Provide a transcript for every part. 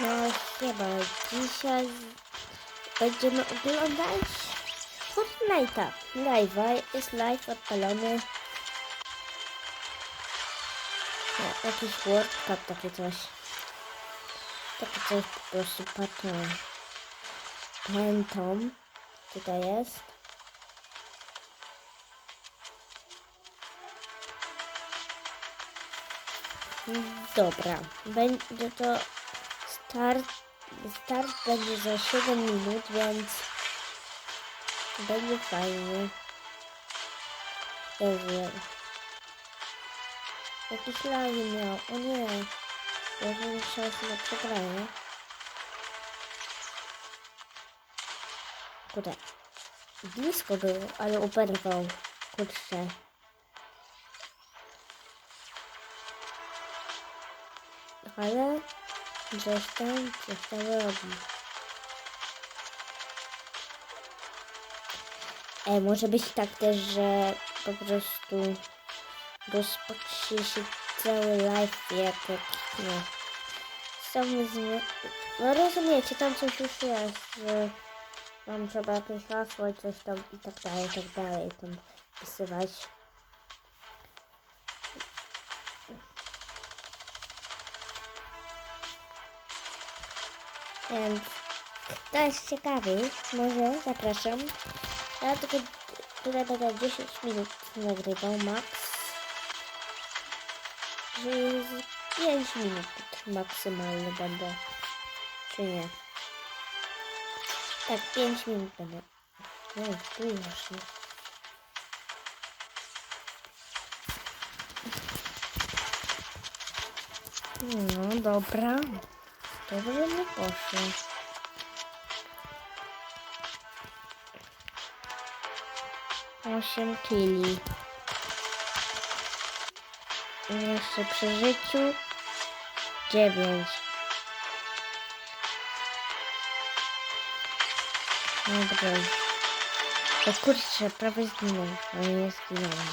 No chyba dzisiaj będziemy oglądać Fortnite'a. Live'a, jest live odpalony. No, jakiś World Cup, takie coś. Takie coś po prostu patrzę. Pamiętam, tutaj jest. Dobra, będzie to start będzie za 7 minut, więc będzie fajnie. Jezu, jakiś lagi miał, o nie, jeżeli szansa na przegranie. Kurde, blisko było, ale oberwał, kurczę. Ale coś tam robi. Może być tak też, że po prostu rozpocznie się cały live, jak nie. No rozumiecie, tam coś już jest, że tam trzeba jakieś hasło, coś tam i tak dalej, tam wpisywać. Więc kto jest ciekawy, może zapraszam. Ja tylko tutaj będę 10 minut nagrywał max. Że z 5 minut maksymalnie będę. Czy nie? Tak, 5 minut będę. No, tu już. No dobra. Dobrze mi poszło. Osiem killi. Jeszcze przy życiu 9. Dobra. O kurczę, prawie zginął, ale nie zginąłem.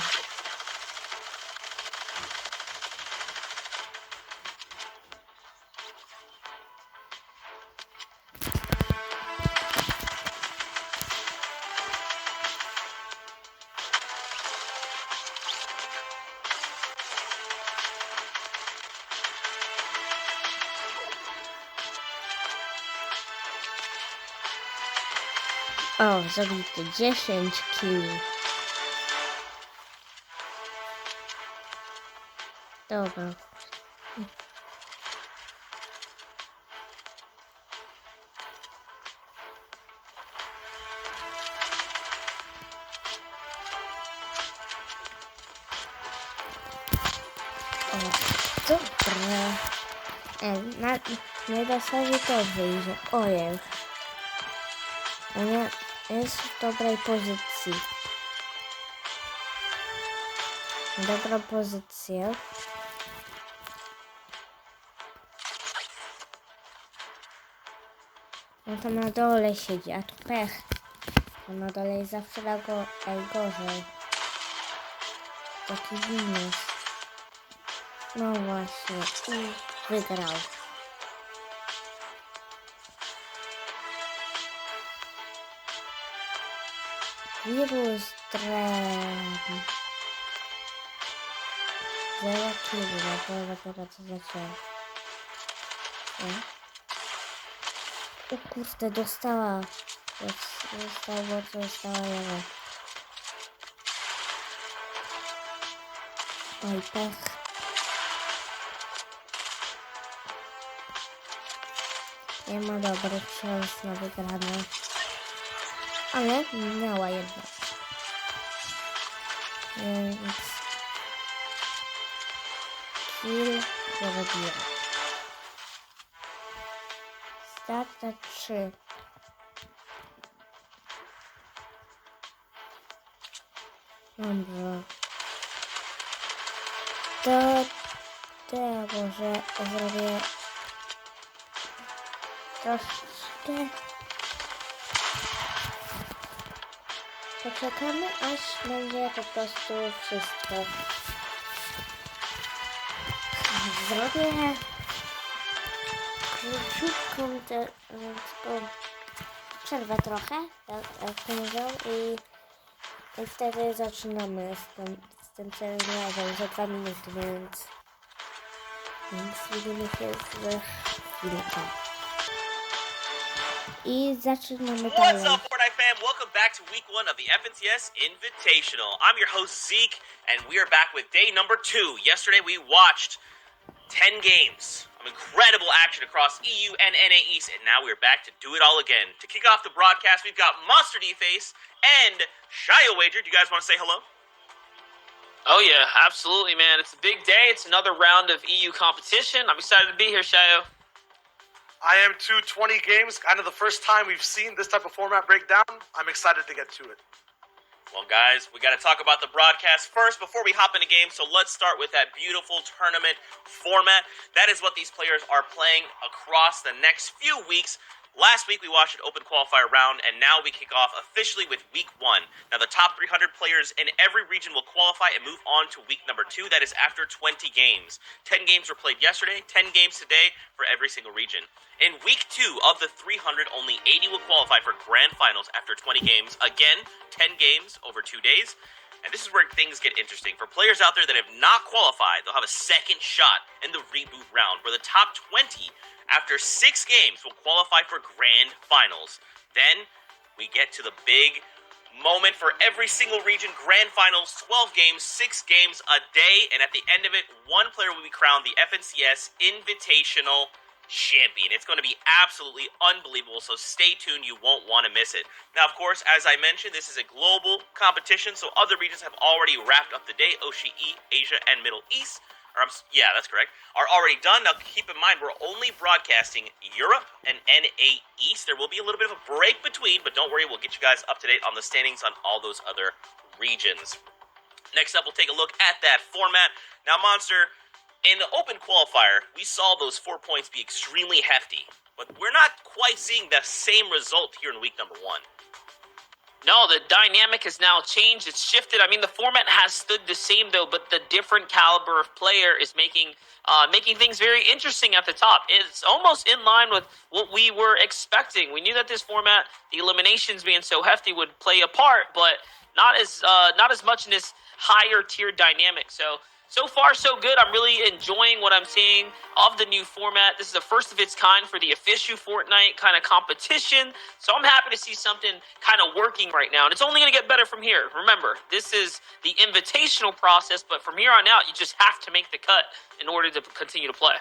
O, zabity 10 killi. Dobra. O, dobra. Nie da sobie to wyjdzie. Ojej. A nie, jest w dobrej pozycji. Dobra pozycja. On tam na dole siedzi, a tu pech. On na dole jest zawsze najgorzej. Taki minus. No właśnie. I wygrał. Wirus drewno. 0 kili, dopiero co zaczęło. O kurde, dostała. Dostała lewa. Oj, pech. Nie ma dobrych szans na wygrane. Ale miała jednak. Więc kill zrobiła. Start na 3. Dobra. To może zrobię troszkę. Poczekamy, aż będzie po prostu wszystko. Zrobię Szybką przerwę trochę, jak to mówią, i wtedy zaczynamy z tym całym razem za 2 minuty, więc widzimy się za chwilkę. I zaczynamy dalej. What's up, Fortnite fam? Welcome back to week 1 of the FNCS Invitational. I'm your host, Zeke, and we are back with day number 2. Yesterday, we watched 10 games of incredible action across EU and NA East, and now we're back to do it all again. To kick off the broadcast, we've got Monster D-Face and Shio Wager. Do you guys want to say hello? Oh yeah, absolutely, man. It's a big day. It's another round of EU competition. I'm excited to be here, Shio. I am too. 20 games, kind of the first time we've seen this type of format breakdown. I'm excited to get to it. Well, guys, we got to talk about the broadcast first before we hop into games, so let's start with that beautiful tournament format. That is what these players are playing across the next few weeks. Last week, we watched an open qualifier round, and now we kick off officially with week 1. Now, the top 300 players in every region will qualify and move on to week number 2. That is after 20 games. 10 games were played yesterday, 10 games today for every single region. In week 2 of the 300, only 80 will qualify for grand finals after 20 games. Again, 10 games over 2 days. And this is where things get interesting. For players out there that have not qualified, they'll have a second shot in the reboot round, where the top 20 after 6 games will qualify for grand finals. Then we get to the big moment for every single region, grand finals, 12 games, 6 games a day, and at the end of it, one player will be crowned the FNCS Invitational Champion. It's going to be absolutely unbelievable, so stay tuned. You won't want to miss it. Now, of course, as I mentioned, this is a global competition, so other regions have already wrapped up the day. Oceania, Asia, and Middle East, yeah, that's correct, are already done. Now, keep in mind, we're only broadcasting Europe and NA East. There will be a little bit of a break between, but don't worry, we'll get you guys up to date on the standings on all those other regions. Next up, we'll take a look at that format. Now, Monster, in the open qualifier, we saw those 4 points be extremely hefty, but we're not quite seeing the same result here in week number 1. No, the dynamic has now changed. It's shifted. I mean, the format has stood the same, though, but the different caliber of player is making things very interesting at the top. It's almost in line with what we were expecting. We knew that this format, the eliminations being so hefty, would play a part, but not as much in this higher tier dynamic. So far, so good. I'm really enjoying what I'm seeing of the new format. This is the first of its kind for the official Fortnite kind of competition. So I'm happy to see something kind of working right now. And it's only going to get better from here. Remember, this is the invitational process, but from here on out, you just have to make the cut in order to continue to play.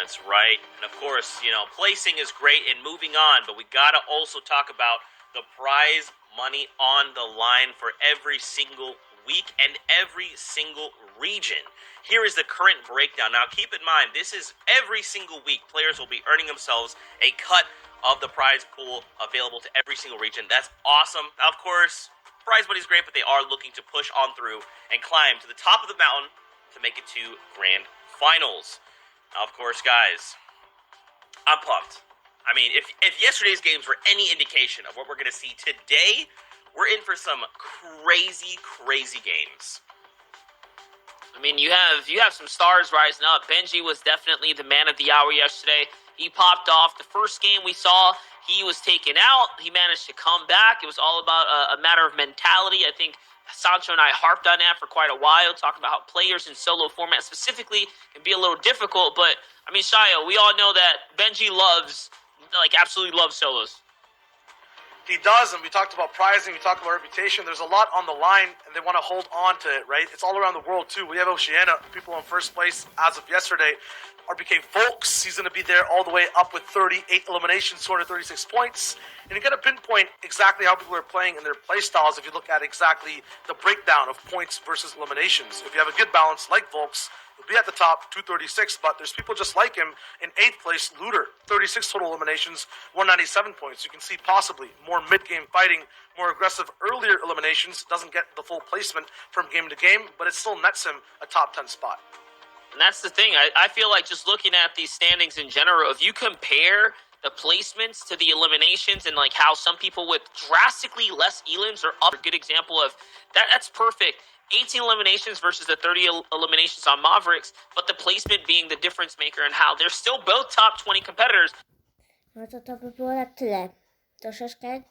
That's right. And of course, placing is great and moving on, but we got to also talk about the prize money on the line for every single week and every single region. Here is the current breakdown. Now, keep in mind, this is every single week. Players will be earning themselves a cut of the prize pool available to every single region. That's awesome. Now, of course, prize money is great, but they are looking to push on through and climb to the top of the mountain to make it to grand finals. Now, of course, guys, I'm pumped. I mean, if yesterday's games were any indication of what we're going to see today, we're in for some crazy, crazy games. I mean, you have some stars rising up. Benji was definitely the man of the hour yesterday. He popped off. The first game we saw, he was taken out. He managed to come back. It was all about a matter of mentality. I think Sancho and I harped on that for quite a while, talking about how players in solo format specifically can be a little difficult. But, I mean, Shio, we all know that Benji absolutely loves solos. He does, and we talked about prizing, we talked about reputation. There's a lot on the line, and they want to hold on to it, right? It's all around the world, too. We have Oceania, people in first place as of yesterday. RBK Volks, he's going to be there all the way up with 38 eliminations, 236 points. And you got to pinpoint exactly how people are playing in their play styles if you look at exactly the breakdown of points versus eliminations. If you have a good balance like Volks, he'll be at the top, 236, but there's people just like him in 8th place, Looter, 36 total eliminations, 197 points. You can see possibly more mid-game fighting, more aggressive earlier eliminations, doesn't get the full placement from game to game, but it still nets him a top 10 spot. And that's the thing. I feel like just looking at these standings in general, if you compare the placements to the eliminations and like how some people with drastically less elims are up, a good example of that. That's perfect. 18 eliminations versus the 30 eliminations on Mavericks, but the placement being the difference maker and how they're still both top 20 competitors. No to by było na tyle. Troszeczkę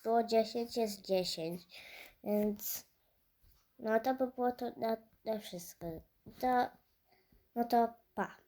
było 10 jest 10. Więc no to by było to na wszystko. No to pa.